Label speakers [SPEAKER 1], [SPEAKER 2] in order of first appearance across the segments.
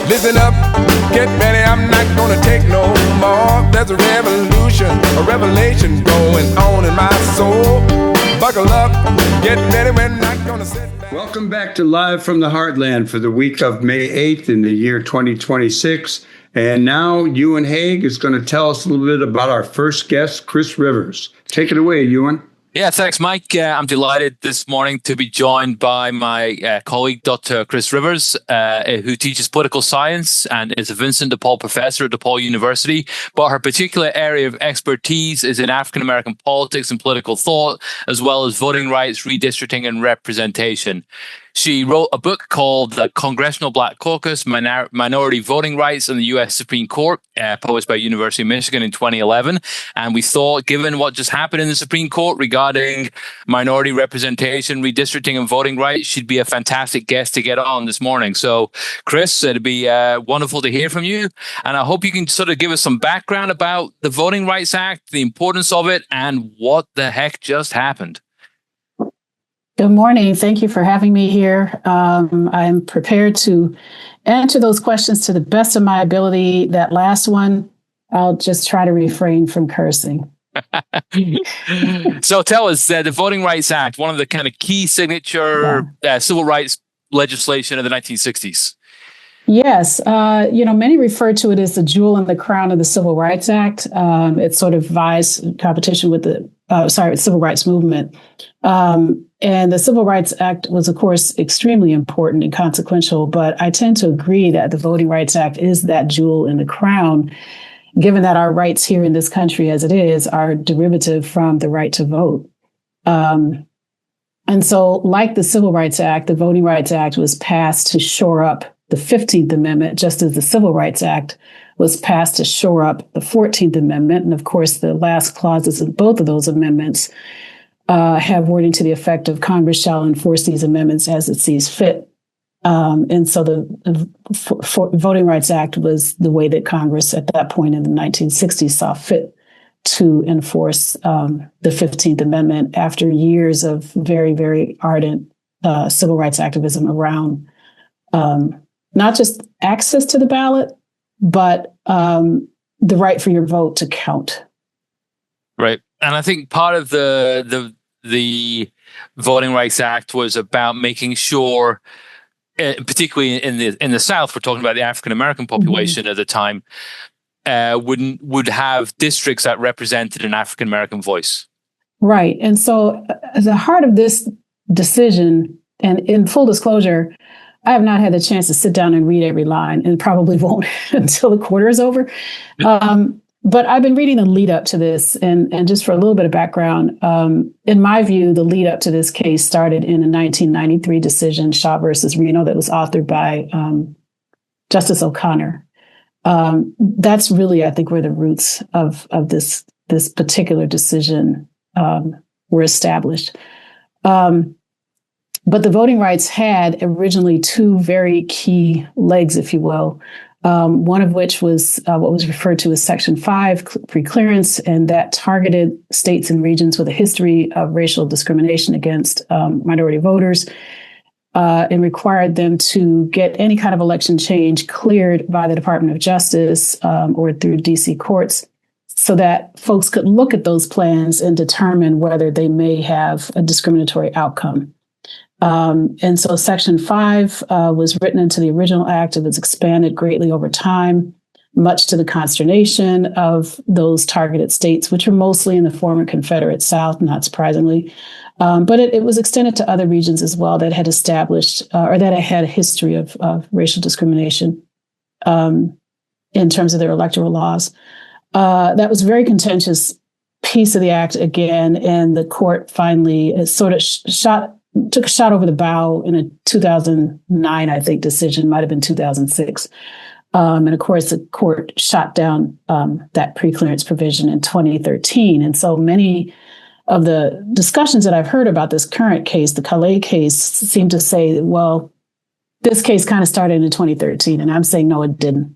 [SPEAKER 1] Listen up, get ready, I'm not gonna take no more. There's a revolution, a revelation going on in my soul. Buckle up, get ready, we're not gonna sit back.
[SPEAKER 2] Welcome back to Live from the Heartland for the week of May 8th in the year 2026. And now Euan Hague is going to tell us a little bit about our first guest, Chris Rivers. Take it away, Euan.
[SPEAKER 3] Yeah, thanks, Mike. I'm delighted this morning to be joined by my colleague, Dr. Chris Rivers, who teaches political science and is a Vincent de Paul professor at DePaul University. But her particular area of expertise is in African-American politics and political thought, as well as voting rights, redistricting, and representation. She wrote a book called The Congressional Black Caucus, Minority Voting Rights in the U.S. Supreme Court, published by University of Michigan in 2011. And we thought, given what just happened in the Supreme Court regarding minority representation, redistricting, and voting rights, she'd be a fantastic guest to get on this morning. So, Chris, it'd be wonderful to hear from you. And I hope you can sort of give us some background about the Voting Rights Act, the importance of it, and what the heck just happened.
[SPEAKER 4] Good morning. Thank you for having me here. I'm prepared to answer those questions to the best of my ability. That last one, I'll just try to refrain from cursing.
[SPEAKER 3] So tell us, the Voting Rights Act, one of the kind of key signature civil rights legislation of the 1960s.
[SPEAKER 4] Yes. Many refer to it as the jewel in the crown of the Civil Rights Act. It sort of vies in competition with the civil rights movement. And the Civil Rights Act was, of course, extremely important and consequential, but I tend to agree that the Voting Rights Act is that jewel in the crown, given that our rights here in this country, as it is, are derivative from the right to vote. And so, like the Civil Rights Act, the Voting Rights Act was passed to shore up the 15th Amendment, just as the Civil Rights Act was passed to shore up the 14th Amendment. And of course, the last clauses of both of those amendments have wording to the effect of Congress shall enforce these amendments as it sees fit. And so the Voting Rights Act was the way that Congress at that point in the 1960s saw fit to enforce the 15th Amendment after years of very, very ardent civil rights activism around not just access to the ballot, but the right for your vote to count. Right.
[SPEAKER 3] And I think part of the Voting Rights Act was about making sure, particularly in the South, we're talking about the African American population at the time, would have districts that represented an African American voice.
[SPEAKER 4] Right. And so the heart of this decision, and in full disclosure, I have not had the chance to sit down and read every line, and probably won't until the quarter is over. But I've been reading the lead up to this, and just for a little bit of background, in my view, the lead up to this case started in a 1993 decision, Shaw versus Reno, that was authored by Justice O'Connor. That's really, I think, where the roots of this particular decision were established. But the voting rights had originally two very key legs, if you will. One of which was what was referred to as Section 5 preclearance, and that targeted states and regions with a history of racial discrimination against minority voters and required them to get any kind of election change cleared by the Department of Justice or through DC courts so that folks could look at those plans and determine whether they may have a discriminatory outcome. And so Section 5 was written into the original act. It was expanded greatly over time, much to the consternation of those targeted states, which were mostly in the former Confederate South, not surprisingly. But it was extended to other regions as well that had established or that had a history of racial discrimination in terms of their electoral laws. That was a very contentious piece of the act again, and the court finally sort of took a shot over the bow in a 2009, I think, decision, might have been 2006. And of course, the court shot down that preclearance provision in 2013. And so many of the discussions that I've heard about this current case, the Callais case, seem to say, well, this case kind of started in 2013. And I'm saying, no, it didn't.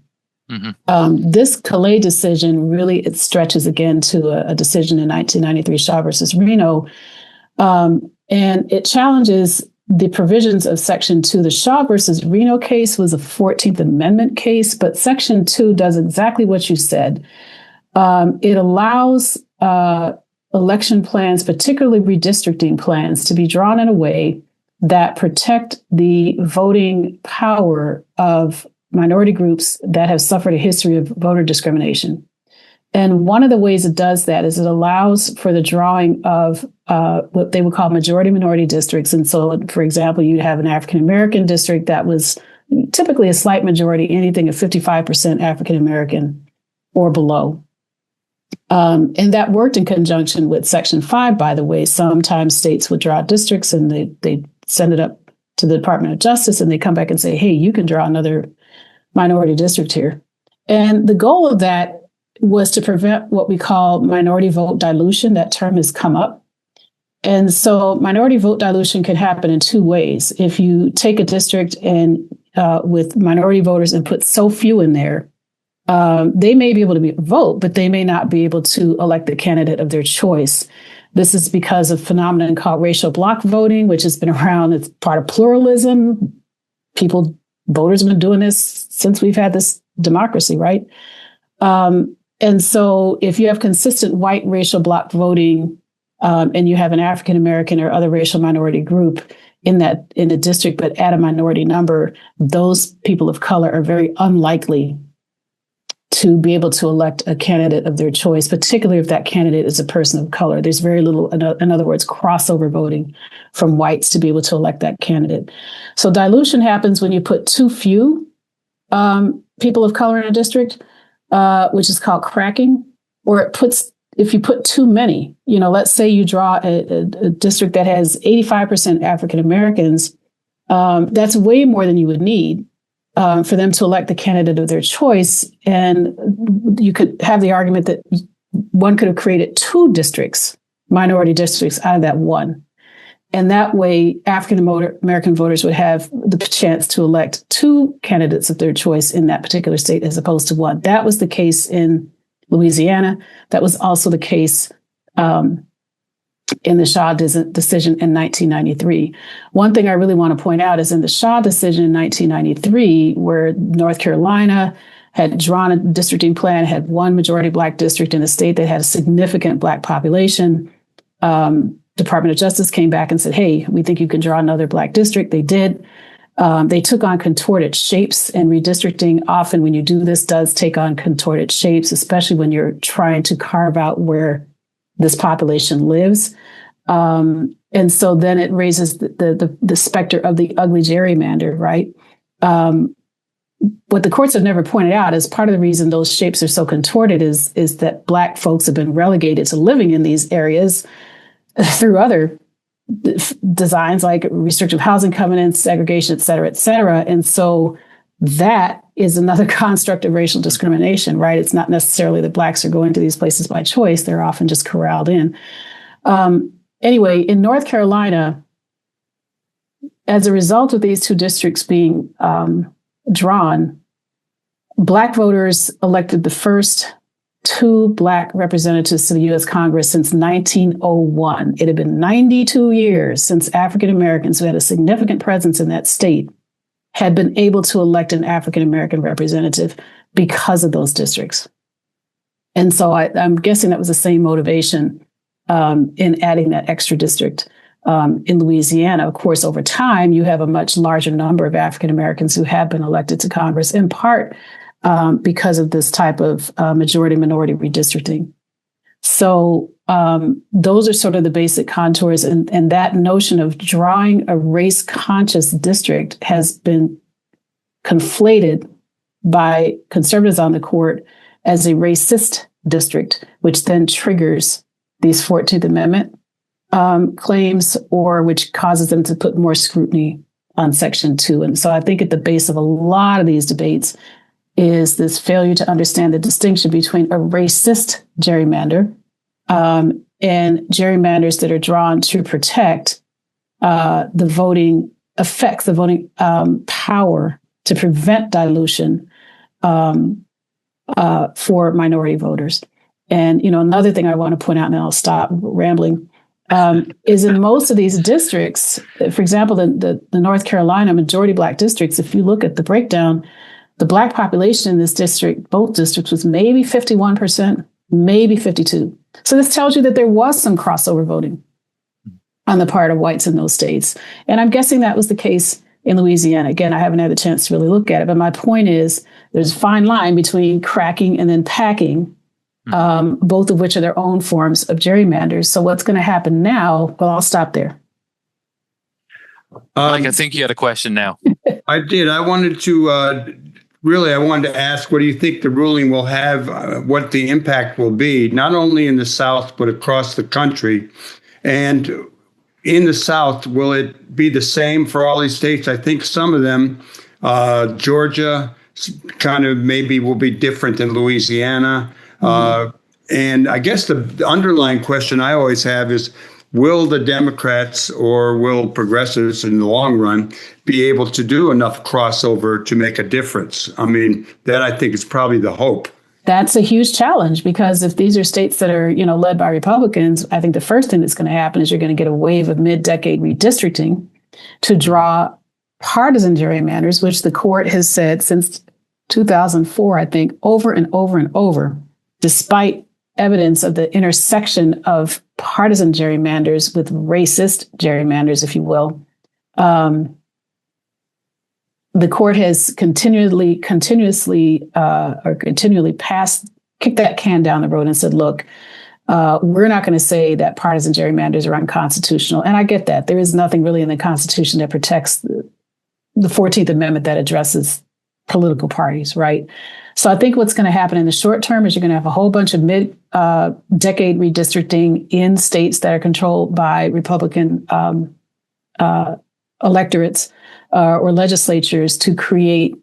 [SPEAKER 4] Mm-hmm. This Callais decision really, it stretches again to a decision in 1993, Shaw versus Reno. And it challenges the provisions of Section 2. The Shaw versus Reno case was a 14th Amendment case, but Section 2 does exactly what you said. It allows election plans, particularly redistricting plans, to be drawn in a way that protect the voting power of minority groups that have suffered a history of voter discrimination. And one of the ways it does that is it allows for the drawing of what they would call majority minority districts. And so, for example, you'd have an African-American district that was typically a slight majority, anything of 55% African-American or below. And that worked in conjunction with Section 5, by the way. Sometimes states would draw districts and they send it up to the Department of Justice and they come back and say, hey, you can draw another minority district here. And the goal of that was to prevent what we call minority vote dilution. That term has come up. And so minority vote dilution can happen in two ways. If you take a district and with minority voters and put so few in there, they may be able to vote, but they may not be able to elect the candidate of their choice. This is because of a phenomenon called racial bloc voting, which has been around. It's part of pluralism. Voters have been doing this since we've had this democracy, right? And so if you have consistent white racial bloc voting and you have an African American or other racial minority group in the district, but at a minority number, those people of color are very unlikely to be able to elect a candidate of their choice, particularly if that candidate is a person of color. There's very little, in other words, crossover voting from whites to be able to elect that candidate. So dilution happens when you put too few people of color in a district, which is called cracking, or if you put too many, let's say you draw a district that has 85% African Americans, that's way more than you would need for them to elect the candidate of their choice. And you could have the argument that one could have created two districts, minority districts, out of that one. And that way, African American voters would have the chance to elect two candidates of their choice in that particular state as opposed to one. That was the case in Louisiana. That was also the case in the Shaw decision in 1993. One thing I really want to point out is in the Shaw decision in 1993, where North Carolina had drawn a districting plan, had one majority Black district in a state that had a significant Black population. Department of Justice came back and said, hey, we think you can draw another Black district. They did. They took on contorted shapes, and redistricting often when you do this does take on contorted shapes, especially when you're trying to carve out where this population lives. And so then it raises the specter of the ugly gerrymander, right? What the courts have never pointed out is part of the reason those shapes are so contorted is that Black folks have been relegated to living in these areas through other designs like restrictive housing covenants, segregation, et cetera, et cetera. And so that is another construct of racial discrimination, right? It's not necessarily that Blacks are going to these places by choice. They're often just corralled in. Anyway, in North Carolina, as a result of these two districts being drawn, Black voters elected the first two Black representatives to the U.S. Congress since 1901. It had been 92 years since African Americans who had a significant presence in that state had been able to elect an African American representative because of those districts. And so I'm guessing that was the same motivation in adding that extra district in Louisiana. Of course, over time, you have a much larger number of African Americans who have been elected to Congress, in part because of this type of majority-minority redistricting. So those are sort of the basic contours. And that notion of drawing a race-conscious district has been conflated by conservatives on the court as a racist district, which then triggers these 14th Amendment claims, or which causes them to put more scrutiny on Section 2. And so I think at the base of a lot of these debates is this failure to understand the distinction between a racist gerrymander and gerrymanders that are drawn to protect the voting effects, the voting power to prevent dilution for minority voters. And, another thing I want to point out, and I'll stop rambling, is in most of these districts, for example, the North Carolina majority Black districts, if you look at the breakdown, the Black population in this district, both districts, was maybe 51%, maybe 52%. So this tells you that there was some crossover voting on the part of whites in those states. And I'm guessing that was the case in Louisiana. Again, I haven't had the chance to really look at it, but my point is there's a fine line between cracking and then packing, both of which are their own forms of gerrymanders. So what's going to happen now? Well, I'll stop there.
[SPEAKER 3] Mike, I think you had a question now.
[SPEAKER 2] I did. I wanted to ask, what do you think the ruling will have, what the impact will be, not only in the South, but across the country? And in the South, will it be the same for all these states? I think some of them, Georgia, kind of maybe will be different than Louisiana. And I guess the underlying question I always have is, will the Democrats or will progressives in the long run be able to do enough crossover to make a difference? I mean, that I think is probably the hope.
[SPEAKER 4] That's a huge challenge, because if these are states that are, led by Republicans, I think the first thing that's going to happen is you're going to get a wave of mid-decade redistricting to draw partisan gerrymanders, which the court has said since 2004, I think, over and over and over, despite evidence of the intersection of partisan gerrymanders with racist gerrymanders, if you will. The court has continually kicked that can down the road and said, look, we're not going to say that partisan gerrymanders are unconstitutional. And I get that. There is nothing really in the Constitution that protects the 14th Amendment that addresses political parties, right? So I think what's going to happen in the short term is you're going to have a whole bunch of mid-decade redistricting in states that are controlled by Republican electorates or legislatures to create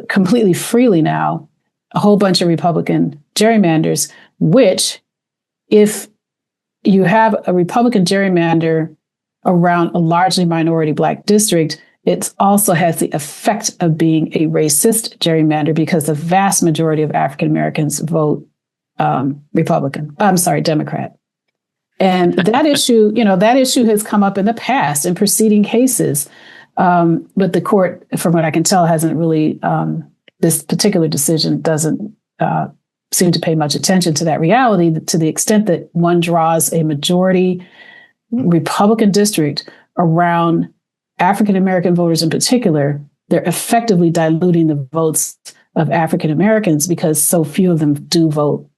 [SPEAKER 4] completely freely now a whole bunch of Republican gerrymanders, which, if you have a Republican gerrymander around a largely minority Black district, it also has the effect of being a racist gerrymander, because the vast majority of African Americans vote Democrat. And that issue, that issue has come up in the past in preceding cases. But the court, from what I can tell, hasn't really, this particular decision doesn't seem to pay much attention to that reality, to the extent that one draws a majority Republican district around African American voters in particular. They're effectively diluting the votes of African Americans because so few of them do vote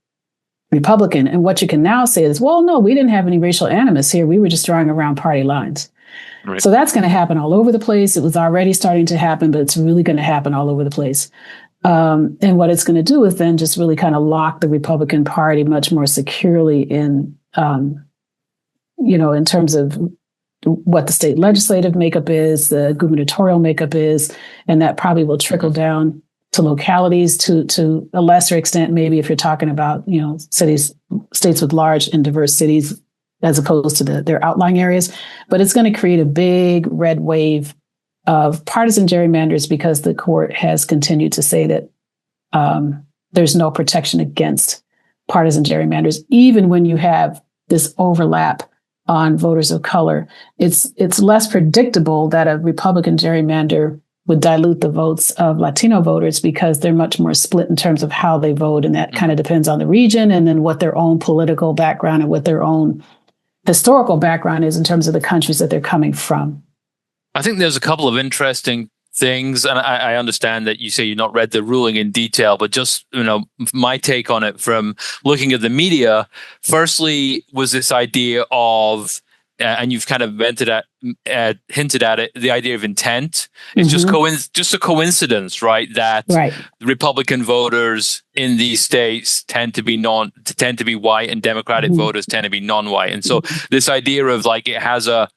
[SPEAKER 4] Republican. And what you can now say is, well, no, we didn't have any racial animus here. We were just drawing around party lines. Right. So that's going to happen all over the place. It was already starting to happen, but it's really going to happen all over the place. And what it's going to do is then just really kind of lock the Republican Party much more securely in terms of what the state legislative makeup is, the gubernatorial makeup is, and that probably will trickle down to localities to a lesser extent, maybe if you're talking about, states with large and diverse cities, as opposed to their outlying areas. But it's going to create a big red wave of partisan gerrymanders, because the court has continued to say that there's no protection against partisan gerrymanders, even when you have this overlap on voters of color. It's less predictable that a Republican gerrymander would dilute the votes of Latino voters, because they're much more split in terms of how they vote. And that kind of depends on the region, and then what their own political background and what their own historical background is in terms of the countries that they're coming from.
[SPEAKER 3] I think there's a couple of interesting things, and I understand that you say you've not read the ruling in detail, but just my take on it from looking at the media. Firstly, was this idea of, and you've kind of hinted at it, the idea of intent. It's just a coincidence, right? That Republican voters in these states tend to be white, and Democratic voters tend to be non-white, and so this idea of like it has a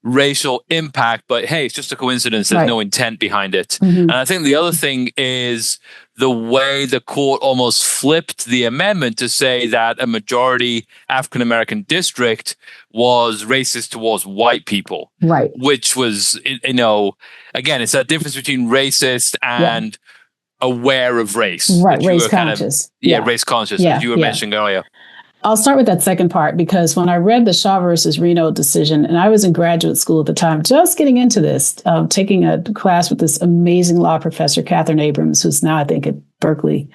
[SPEAKER 3] racial impact, but hey, it's just a coincidence. There's no intent behind it. And I think the other thing is the way the court almost flipped the amendment to say that a majority African American district was racist towards white people,
[SPEAKER 4] right?
[SPEAKER 3] Which was, again, it's that difference between racist and aware of race,
[SPEAKER 4] right? Race conscious,
[SPEAKER 3] race conscious, as you were mentioning earlier.
[SPEAKER 4] I'll start with that second part, because when I read the Shaw versus Reno decision, and I was in graduate school at the time, just getting into this, taking a class with this amazing law professor, Catherine Abrams, who's now, I think, at Berkeley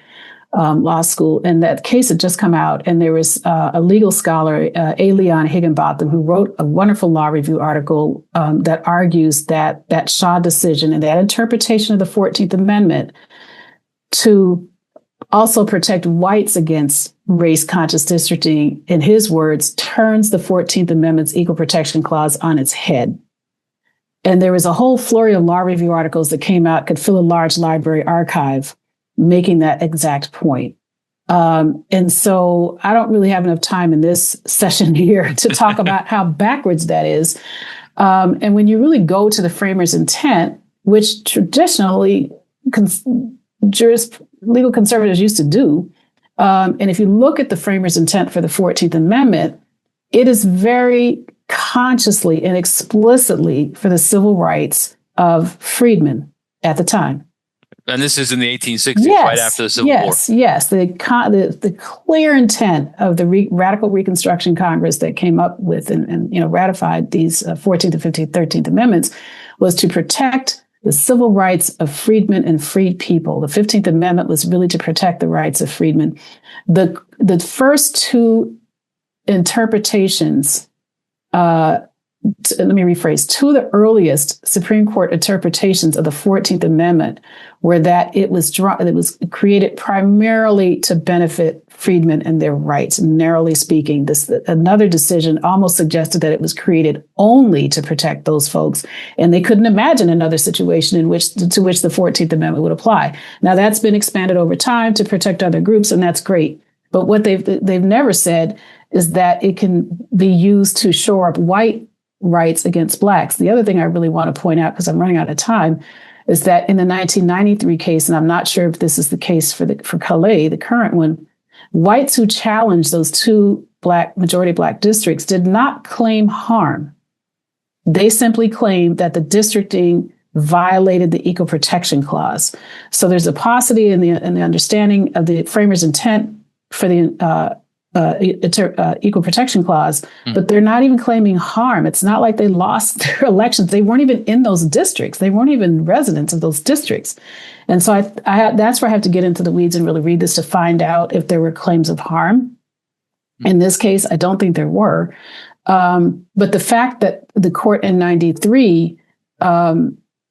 [SPEAKER 4] Law School. And that case had just come out, and there was a legal scholar, Euan Hague, who wrote a wonderful law review article that argues that that Shaw decision and that interpretation of the 14th Amendment to also protect whites against race-conscious districting, in his words, turns the 14th Amendment's Equal Protection Clause on its head. And there was a whole flurry of law review articles that came out, could fill a large library archive, making that exact point. And so I don't really have enough time in this session here to talk about how backwards that is. And when you really go to the framers' intent, which traditionally legal conservatives used to do, and if you look at the framers' intent for the 14th Amendment, it is very consciously and explicitly for the civil rights of freedmen at the time.
[SPEAKER 3] And this is in the 1860s, right after the Civil War.
[SPEAKER 4] Yes. The clear intent of the Radical Reconstruction Congress that came up with and ratified these 14th, 15th, 13th Amendments was to protect the civil rights of freedmen and freed people. The 15th Amendment was really to protect the rights of freedmen. The first two interpretations, let me rephrase, two of the earliest Supreme Court interpretations of the 14th Amendment were that it was created primarily to benefit freedmen and their rights, narrowly speaking. Another decision almost suggested that it was created only to protect those folks, and they couldn't imagine another situation to which the 14th Amendment would apply. Now, that's been expanded over time to protect other groups, and that's great. But what they've never said is that it can be used to shore up white rights against blacks. The other thing I really want to point out, because I'm running out of time, is that in the 1993 case, and I'm not sure if this is the case for Callais, the current one, whites who challenged those two majority black districts did not claim harm. They simply claimed that the districting violated the Equal Protection Clause. So there's a paucity in the understanding of the framers' intent for the Equal Protection Clause, but they're not even claiming harm. It's not like they lost their elections. They weren't even in those districts. They weren't even residents of those districts. And so that's where I have to get into the weeds and really read this to find out if there were claims of harm. In this case, I don't think there were. But the fact that the court in 93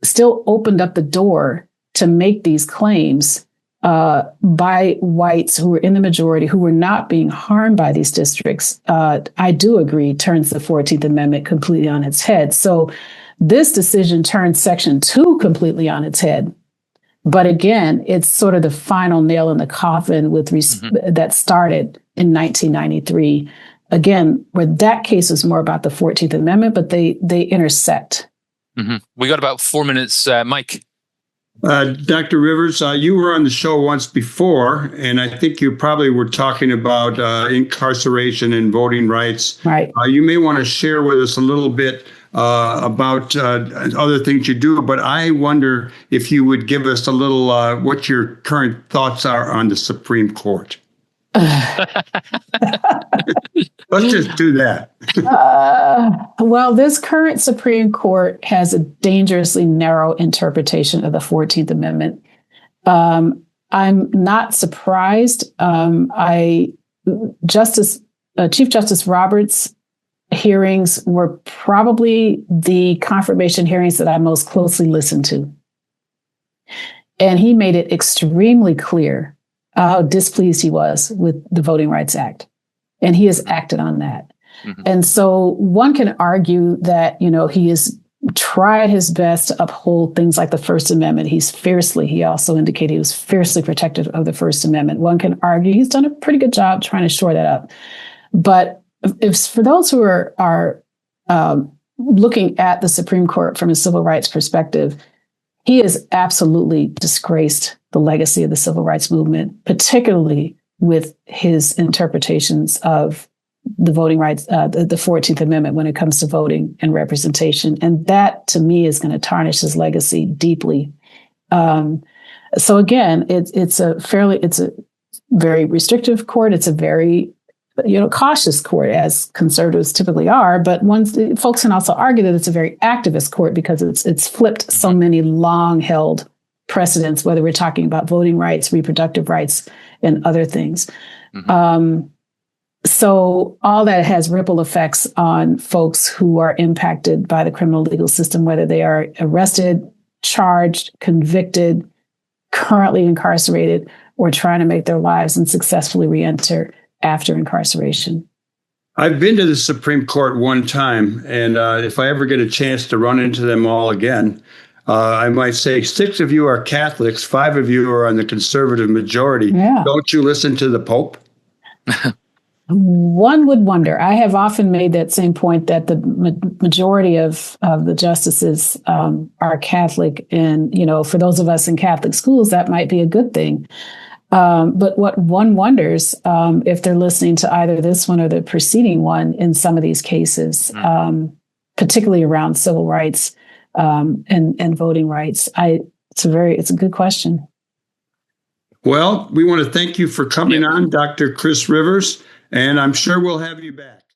[SPEAKER 4] still opened up the door to make these claims by whites who were in the majority, who were not being harmed by these districts, I do agree, turns the 14th Amendment completely on its head. So this decision turns Section 2 completely on its head. But again, it's sort of the final nail in the coffin that started in 1993. Again, where that case was more about the 14th Amendment, but they intersect.
[SPEAKER 3] Mm-hmm. We got about 4 minutes. Mike.
[SPEAKER 2] Dr. Rivers, you were on the show once before, and I think you probably were talking about incarceration and voting rights.
[SPEAKER 4] Right.
[SPEAKER 2] You may want to share with us a little bit about other things you do, but I wonder if you would give us a little what your current thoughts are on the Supreme Court. Let's just do that.
[SPEAKER 4] Well, this current Supreme Court has a dangerously narrow interpretation of the 14th Amendment. I'm not surprised. Chief Justice Roberts' hearings were probably the confirmation hearings that I most closely listened to. And he made it extremely clear how displeased he was with the Voting Rights Act. And he has acted on that. Mm-hmm. And so one can argue that, he has tried his best to uphold things like the First Amendment. He also indicated he was fiercely protective of the First Amendment. One can argue he's done a pretty good job trying to shore that up. But if for those who are looking at the Supreme Court from a civil rights perspective, he has absolutely disgraced the legacy of the civil rights movement, particularly with his interpretations of the voting rights, the 14th Amendment when it comes to voting and representation. And that, to me, is going to tarnish his legacy deeply. So again, it's a very restrictive court. It's a very cautious court, as conservatives typically are. But folks can also argue that it's a very activist court because it's flipped so many long-held precedents, whether we're talking about voting rights, reproductive rights, and other things. So all that has ripple effects on folks who are impacted by the criminal legal system, whether they are arrested, charged, convicted, currently incarcerated, or trying to make their lives and successfully reenter after incarceration.
[SPEAKER 2] I've been to the Supreme Court one time, and if I ever get a chance to run into them all again, I might say 6 of you are Catholics, 5 of you are on the conservative majority.
[SPEAKER 4] Yeah.
[SPEAKER 2] Don't you listen to the Pope?
[SPEAKER 4] One would wonder. I have often made that same point that the majority of the justices are Catholic. And, for those of us in Catholic schools, that might be a good thing. But what one wonders if they're listening to either this one or the preceding one in some of these cases, particularly around civil rights and voting rights. It's a good question.
[SPEAKER 2] Well, we want to thank you for coming on, Dr. Chris Rivers, and I'm sure we'll have you back.